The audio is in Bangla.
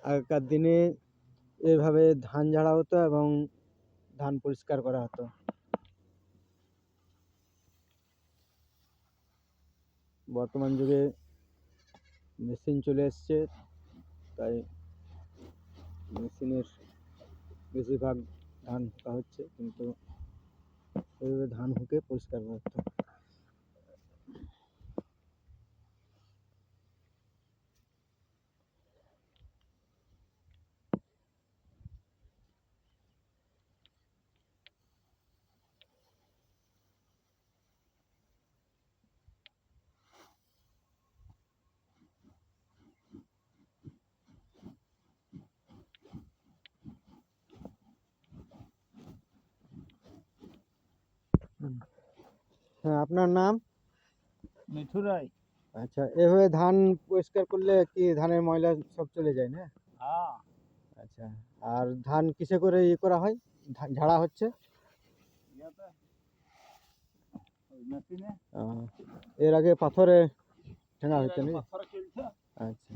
আগেকার দিনে এভাবে ধান ঝাড়া হতো এবং ধান পরিষ্কার করা হতো। বর্তমান যুগে মেশিন চলে এসছে, তাই মেশিনের বেশিরভাগ ধান হুঁকা হচ্ছে, কিন্তু এইভাবে ধান হুঁকে পরিষ্কার করা হতো। হ্যাঁ, আপনার নাম? মিঠু রায়। আচ্ছা, এভাবে ধান পরিষ্কার করলে কি ধানের ময়লা সব চলে যায় না? হ্যাঁ, আচ্ছা, আর ধান কিসে করে করা হয়, ঝাড়া হচ্ছে? ইয়াতে ওই মেশিনে। এর আগে পাথরে ঠেঙা হচ্ছে নাকি? পাথর কিনছে। আচ্ছা।